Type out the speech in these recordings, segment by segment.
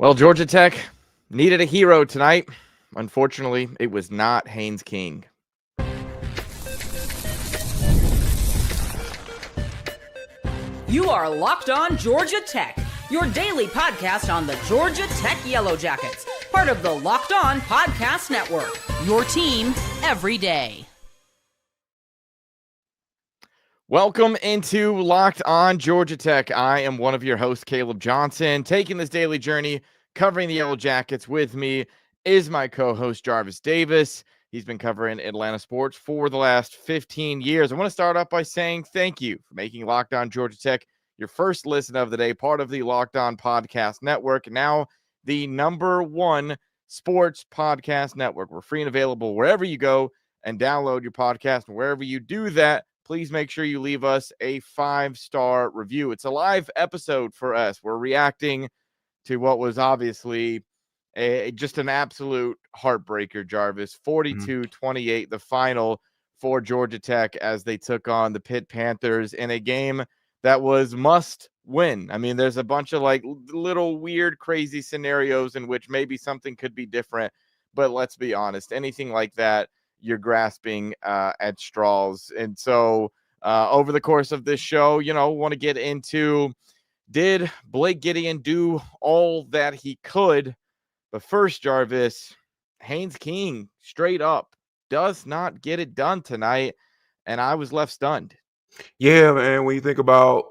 Well, Georgia Tech needed a hero tonight. Unfortunately, it was not Haynes King. You are Locked On Georgia Tech, your daily podcast on the Georgia Tech Yellow Jackets, part of the Locked On Podcast Network, your team every day. Welcome into Locked On Georgia Tech. I am one of your hosts, Caleb Johnson, taking this daily journey, covering the Yellow Jackets. With me is my co-host, Jarvis Davis. He's been covering Atlanta sports for the last 15 years. I want to start off by saying thank you for making Locked On Georgia Tech your first listen of the day, part of the Locked On Podcast Network, now the #1 sports podcast network. We're free and available wherever you go and download your podcast. And wherever you do that, please make sure you leave us a 5-star review. It's a live episode for us. We're reacting to what was obviously just an absolute heartbreaker, Jarvis. 42-28, the final for Georgia Tech as they took on the Pitt Panthers in a game that was must win. I mean, there's a bunch of like little weird, crazy scenarios in which maybe something could be different. But let's be honest, anything like that, you're grasping at straws. And so over the course of this show, want to get into, did Blake Gideon do all that he could? But first, Jarvis, Haynes King straight up does not get it done tonight. And I was left stunned. Yeah, man, when you think about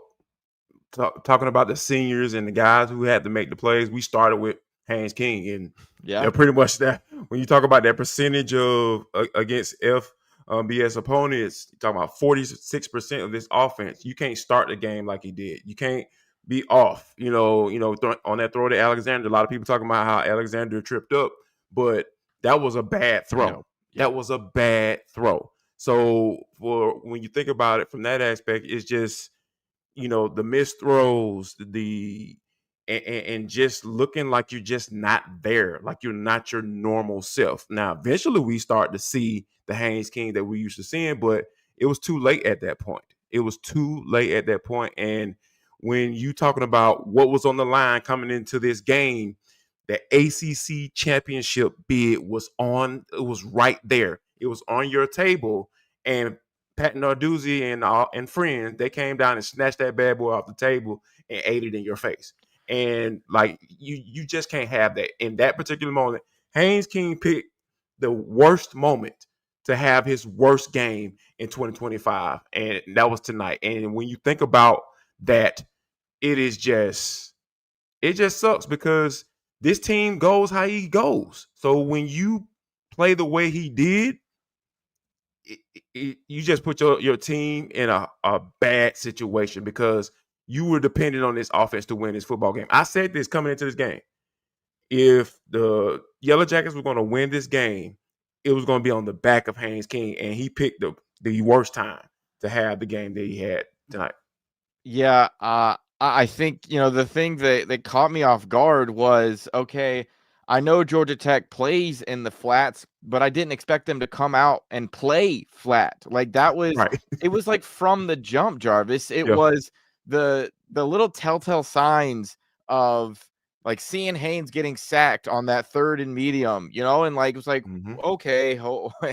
talking about the seniors and the guys who had to make the plays, we started with Haynes King, and they're pretty much that. When you talk about that percentage of against FBS opponents, you talk about 46% of this offense. You can't start the game like he did. You can't be off. On that throw to Alexander, a lot of people talking about how Alexander tripped up, but that was a bad throw. That was a bad throw. So for when you think about it from that aspect, it's just, the missed throws, and just looking like you're just not there, like you're not your normal self. Now, eventually we start to see the Haynes King that we used to seeing, but it was too late at that point. And when you talking about what was on the line coming into this game, the ACC Championship bid was right there. It was on your table, and Pat Narduzzi and friends, they came down and snatched that bad boy off the table and ate it in your face. And like you just can't have that. In that particular moment, Haynes King picked the worst moment to have his worst game in 2025, and that was tonight. And when you think about that, it just sucks because this team goes how he goes. So when you play the way he did, you just put your team in a bad situation because you were dependent on this offense to win this football game. I said this coming into this game. If the Yellow Jackets were going to win this game, it was going to be on the back of Haynes King, and he picked the worst time to have the game that he had tonight. Yeah, I think, the thing that caught me off guard was, okay, I know Georgia Tech plays in the flats, but I didn't expect them to come out and play flat. Like that was, right. It was like from the jump, Jarvis. It was the little telltale signs of like seeing Haynes getting sacked on that 3rd and medium, and like, it was like, okay,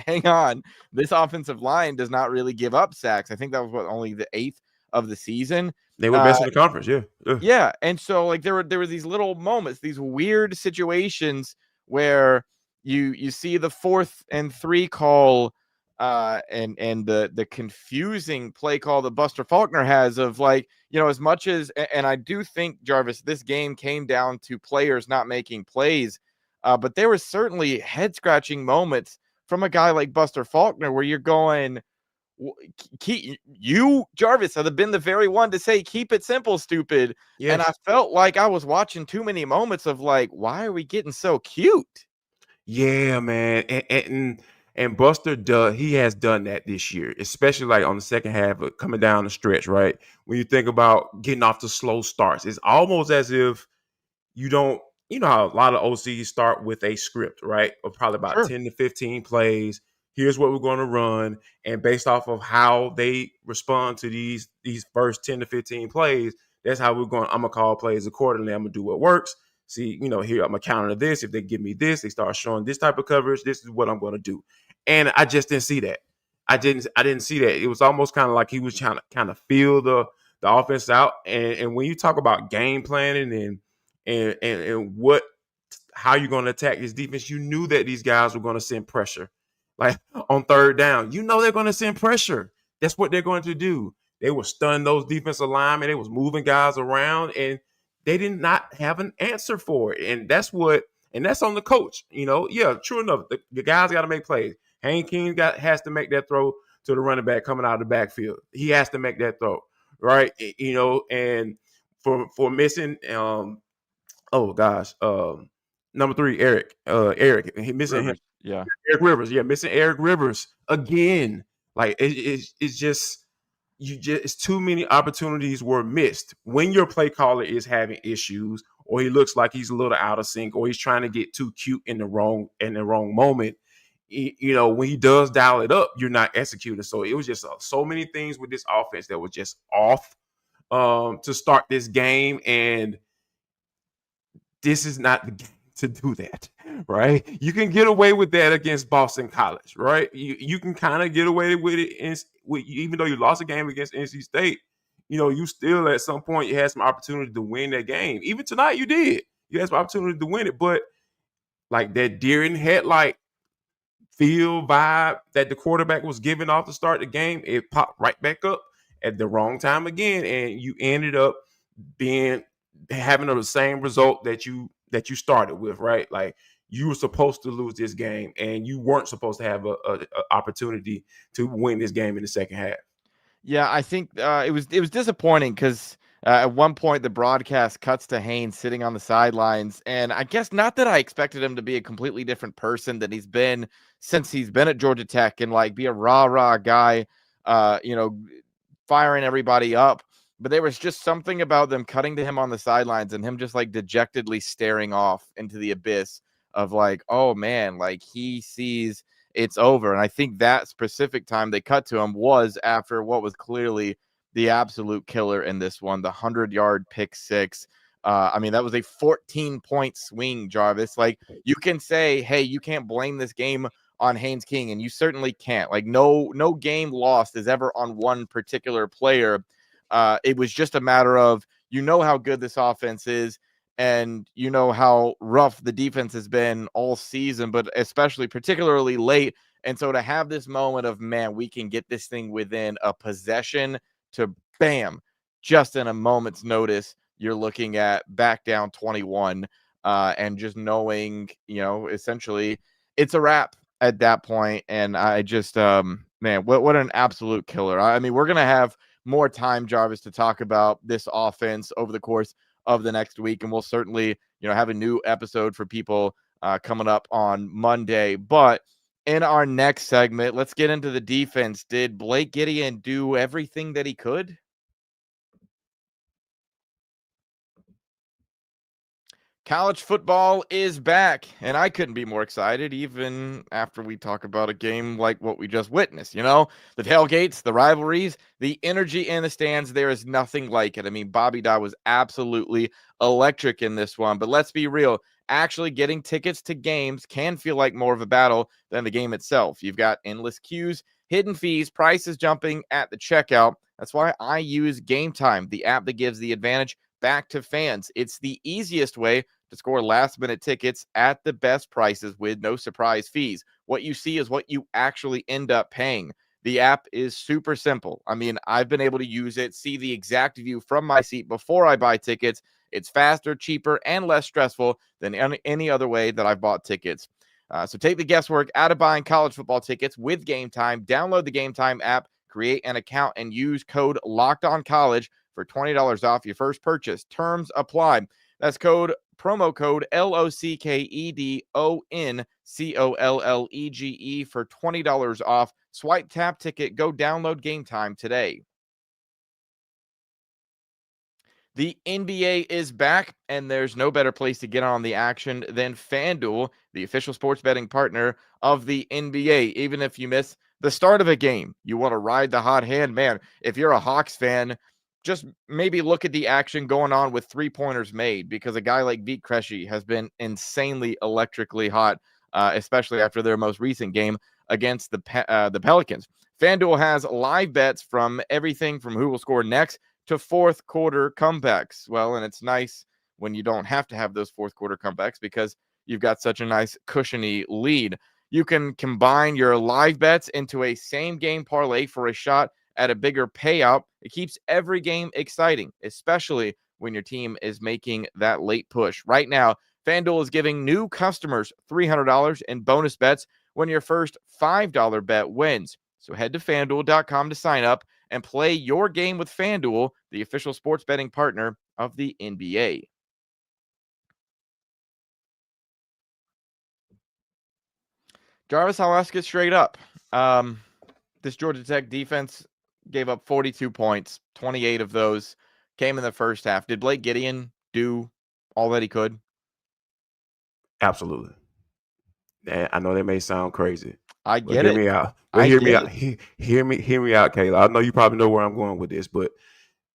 hang on. This offensive line does not really give up sacks. I think that was only the 8th of the season. They were best in the conference, yeah. And so like there were these little moments, these weird situations where you see the 4th and 3 call and the confusing play call that Buster Faulkner has of like, as much as, and I do think, Jarvis, this game came down to players not making plays, but there was certainly head scratching moments from a guy like Buster Faulkner where you're going, Jarvis, have been the very one to say, keep it simple, stupid. Yes. And I felt like I was watching too many moments of like, why are we getting so cute? Yeah, man. And Buster, he has done that this year, especially like on the second half of coming down the stretch, right? When you think about getting off the slow starts, it's almost as if you don't, how a lot of OCs start with a script, right? Of probably about 10 to 15 plays. Here's what we're going to run. And based off of how they respond to these first 10 to 15 plays, that's how I'm going to call plays accordingly. I'm going to do what works. See, here I'm gonna counter this. If they give me this, they start showing this type of coverage. This is what I'm gonna do. And I just didn't see that. I didn't see that. It was almost kind of like he was trying to kind of feel the offense out. And when you talk about game planning and how you're going to attack this defense, you knew that these guys were going to send pressure. Like on third down, they're going to send pressure. That's what they're going to do. They were stunning those defensive linemen. They was moving guys around, and they did not have an answer for it. And that's on the coach. Yeah, true enough. The guys got to make plays. Haynes King has to make that throw to the running back coming out of the backfield. He has to make that throw, right? And for missing, number 3, Eric, he missing Rivers. him. Yeah, Eric Rivers. Yeah, missing Eric Rivers again. Like it's just it's too many opportunities were missed when your play caller is having issues, or he looks like he's a little out of sync, or he's trying to get too cute in the wrong moment. When he does dial it up, you're not executing. So it was just so many things with this offense that was just off to start this game, and this is not the game to do that, right? You can get away with that against Boston College, right? You can kind of get away with it, even though you lost a game against NC State. You still at some point you had some opportunity to win that game. Even tonight, you did. You had some opportunity to win it, but like that deer in headlight feel vibe that the quarterback was giving off to start the game, it popped right back up at the wrong time again, and you ended up having the same result that you started with, right? Like you were supposed to lose this game, and you weren't supposed to have a opportunity to win this game in the second half. Yeah, I think it was disappointing because at one point the broadcast cuts to Haynes sitting on the sidelines, and I guess not that I expected him to be a completely different person than he's been since he's been at Georgia Tech and like be a rah guy, firing everybody up. But there was just something about them cutting to him on the sidelines and him just like dejectedly staring off into the abyss of like, oh man, like he sees it's over. And I think that specific time they cut to him was after what was clearly the absolute killer in this one, the 100-yard pick six. That was a 14-point swing, Jarvis. Like you can say, hey, you can't blame this game on Haynes King, and you certainly can't. Like no game lost is ever on one particular player. It was just a matter of, how good this offense is, and how rough the defense has been all season, but especially particularly late. And so to have this moment of, man, we can get this thing within a possession to bam, just in a moment's notice, you're looking at back down 21 and just knowing, essentially it's a wrap at that point. And I just, man, what an absolute killer. We're going to have more time, Jarvis, to talk about this offense over the course of the next week. And we'll certainly, have a new episode for people coming up on Monday. But in our next segment, let's get into the defense. Did Blake Gideon do everything that he could? College football is back, and I couldn't be more excited even after we talk about a game like what we just witnessed. The tailgates, the rivalries, the energy in the stands, there is nothing like it. Bobby Dodd was absolutely electric in this one, but let's be real. Actually getting tickets to games can feel like more of a battle than the game itself. You've got endless queues, hidden fees, prices jumping at the checkout. That's why I use Game Time, the app that gives the advantage back to fans. It's the easiest way to score last-minute tickets at the best prices with no surprise fees. What you see is what you actually end up paying. The app is super simple. I've been able to use it, see the exact view from my seat before I buy tickets. It's faster, cheaper, and less stressful than any other way that I've bought tickets. So take the guesswork out of buying college football tickets with Game Time. Download the Game Time app, create an account, and use code LOCKEDONCollege for $20 off your first purchase. Terms apply. That's promo code LOCKEDONCOLLEGE for $20 off. Swipe, tap, ticket, go download Game Time today. The NBA is back, and there's no better place to get on the action than FanDuel, the official sports betting partner of the NBA. Even if you miss the start of a game, you want to ride the hot hand. Man, if you're a Hawks fan, just maybe look at the action going on with 3-pointers made, because a guy like Vit Krejci has been insanely electrically hot, especially after their most recent game against the Pelicans. FanDuel has live bets from everything from who will score next to fourth quarter comebacks. Well, and it's nice when you don't have to have those fourth quarter comebacks because you've got such a nice cushiony lead. You can combine your live bets into a same game parlay for a shot at a bigger payout. It keeps every game exciting, especially when your team is making that late push. Right now, FanDuel is giving new customers $300 in bonus bets when your first $5 bet wins. So head to FanDuel.com to sign up and play your game with FanDuel, the official sports betting partner of the NBA. Jarvis, I'll ask it straight up. This Georgia Tech defense gave up 42 points. 28 of those came in the first half. Did Blake Gideon do all that he could? Absolutely. And I know that may sound crazy. I get it. Hear me out. But hear me out. Hear me out, Kayla. I know you probably know where I'm going with this, but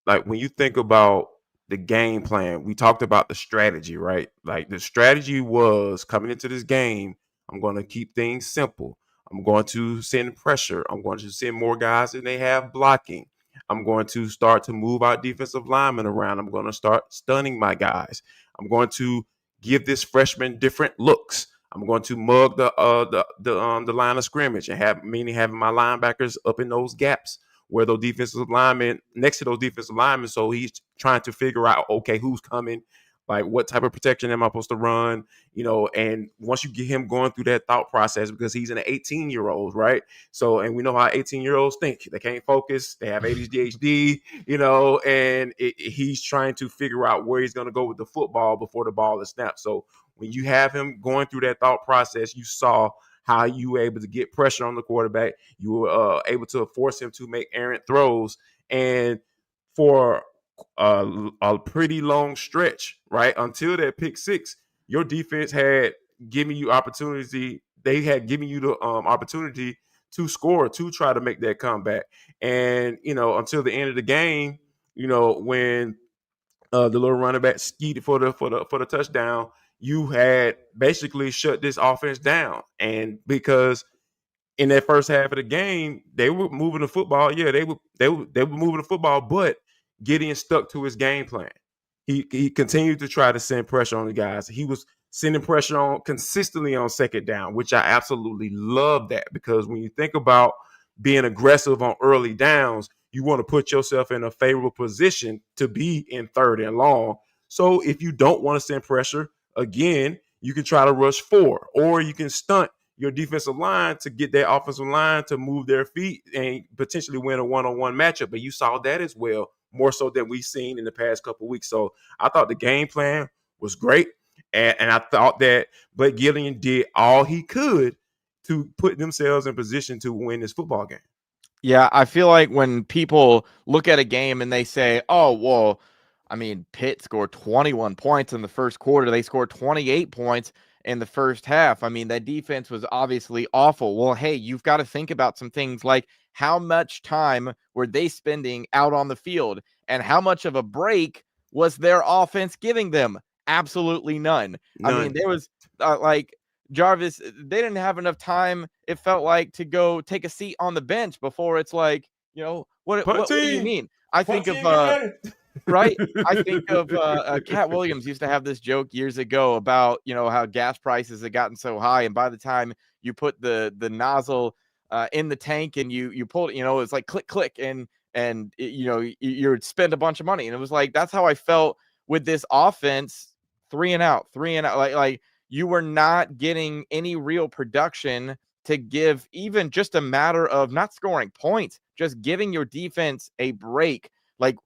like when you think about the game plan, we talked about the strategy, right? Like the strategy was coming into this game, I'm going to keep things simple. I'm going to send pressure. I'm going to send more guys than they have blocking. I'm going to start to move our defensive linemen around. I'm going to start stunning my guys. I'm going to give this freshman different looks. I'm going to mug the line of scrimmage and having my linebackers up in those gaps where those defensive linemen next to those defensive linemen. So he's trying to figure out, okay, who's coming, like what type of protection am I supposed to run, and once you get him going through that thought process, because he's an 18-year-old, right? So, and we know how 18-year-olds think. They can't focus. They have ADHD, and he's trying to figure out where he's going to go with the football before the ball is snapped. So when you have him going through that thought process, you saw how you were able to get pressure on the quarterback. You were able to force him to make errant throws. And for a pretty long stretch, right, until that pick six, your defense had given you opportunity. They had given you the opportunity to score, to try to make that comeback. And, until the end of the game, when the little running back skied for the touchdown, you had basically shut this offense down. And because in that first half of the game, they were moving the football. Yeah, they were moving the football, but Gideon stuck to his game plan. He continued to try to send pressure on the guys. He was sending pressure on consistently on second down, which I absolutely love that, because when you think about being aggressive on early downs, you want to put yourself in a favorable position to be in third and long. So if you don't want to send pressure, again, you can try to rush 4, or you can stunt your defensive line to get their offensive line to move their feet and potentially win a one-on-one matchup. But you saw that as well, more so than we've seen in the past couple of weeks. So I thought the game plan was great. And I thought that Blake Gideon did all he could to put themselves in position to win this football game. Yeah, I feel like when people look at a game and they say, oh, well, I mean, Pitt scored 21 points in the first quarter. They scored 28 points in the first half. I mean, that defense was obviously awful. Well, hey, you've got to think about some things like how much time were they spending out on the field, and how much of a break was their offense giving them? Absolutely none. I mean, there was like Jarvis, they didn't have enough time, it felt like, to go take a seat on the bench before it's like, what do you mean? I think of right. I think of Cat Williams used to have this joke years ago about, how gas prices had gotten so high. And by the time you put the nozzle in the tank and you pull it, it's like click, click. And you'd spend a bunch of money. And it was like, that's how I felt with this offense. 3 and out. Like you were not getting any real production to give even just a matter of not scoring points, just giving your defense a break. Like,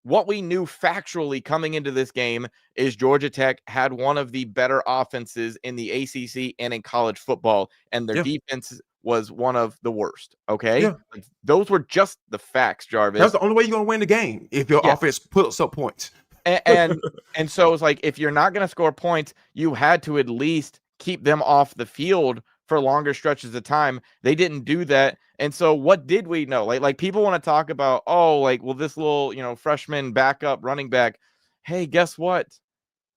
what we knew factually coming into this game is Georgia Tech had one of the better offenses in the ACC and in college football, and their defense was one of the worst. Okay. Yeah. Those were just the facts, Jarvis. That's the only way you're going to win the game, if your offense puts up points. and so it's like, if you're not going to score points, you had to at least keep them off the field for longer stretches of time. They didn't do that. And so what did we know? Like people want to talk about, oh, like, well, this little, freshman backup running back. Hey, guess what?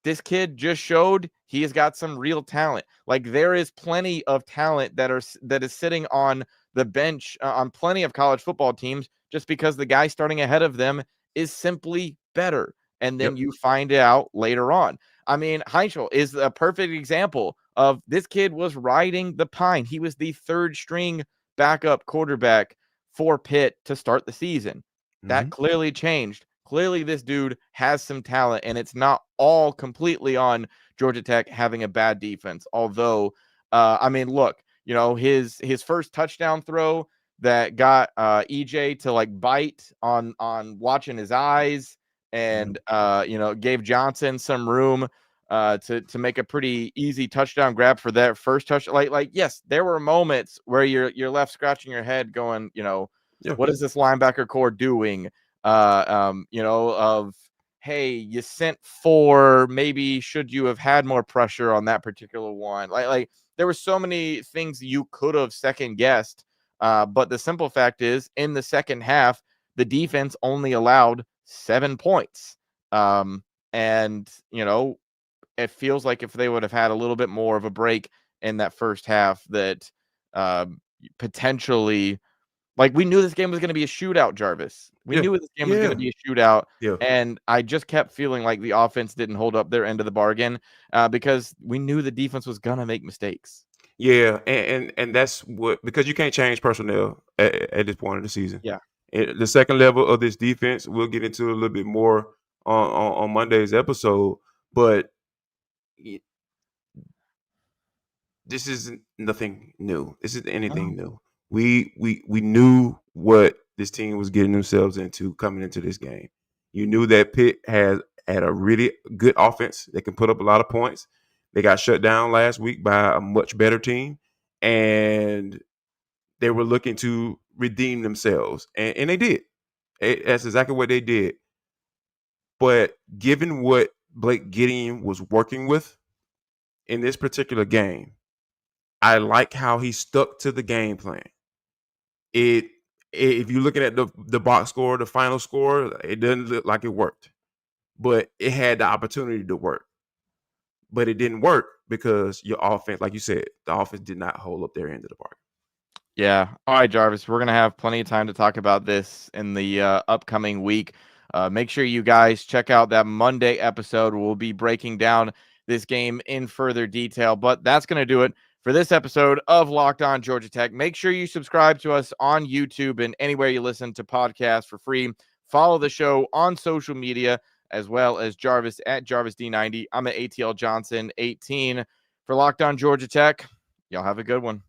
This kid just showed he has got some real talent. Like, there is plenty of talent that is sitting on the bench on plenty of college football teams just because the guy starting ahead of them is simply better. And then you find it out later on. I mean, Heinzel is a perfect example of this kid was riding the pine. He was the third string backup quarterback for Pitt to start the season. That clearly changed. Clearly, this dude has some talent, and it's not all completely on Georgia Tech having a bad defense. Although, I mean, look, his first touchdown throw that got EJ to like bite on watching his eyes, and gave Johnson some room to make a pretty easy touchdown grab for that first touch. Like yes, there were moments where you're left scratching your head, going, what is this linebacker core doing? Of, hey, you sent 4, maybe should you have had more pressure on that particular one? Like there were so many things you could have second guessed. But the simple fact is, in the second half, the defense only allowed 7 points. And it feels like if they would have had a little bit more of a break in that first half, that potentially, like, we knew this game was going to be a shootout, Jarvis. We knew this game was going to be a shootout. And I just kept feeling like the offense didn't hold up their end of the bargain because we knew the defense was going to make mistakes. Yeah, and that's what, because you can't change personnel at this point of the season. Yeah. The second level of this defense, we'll get into a little bit more on Monday's episode, but this isn't nothing new. This isn't anything new. We knew what this team was getting themselves into coming into this game. You knew that Pitt had a really good offense that can put up a lot of points. They got shut down last week by a much better team, and they were looking to redeem themselves, and they did. That's exactly what they did. But given what Blake Gideon was working with in this particular game, I like how he stuck to the game plan. If you're looking at the box score, the final score, it doesn't look like it worked, but it had the opportunity to work. But it didn't work because your offense, like you said, the offense did not hold up their end of the bargain. Yeah. All right, Jarvis, we're going to have plenty of time to talk about this in the upcoming week. Make sure you guys check out that Monday episode. We'll be breaking down this game in further detail, but that's going to do it for this episode of Locked On Georgia Tech. Make sure you subscribe to us on YouTube and anywhere you listen to podcasts for free. Follow the show on social media, as well as Jarvis at JarvisD90. I'm at ATL Johnson 18 for Locked On Georgia Tech. Y'all have a good one.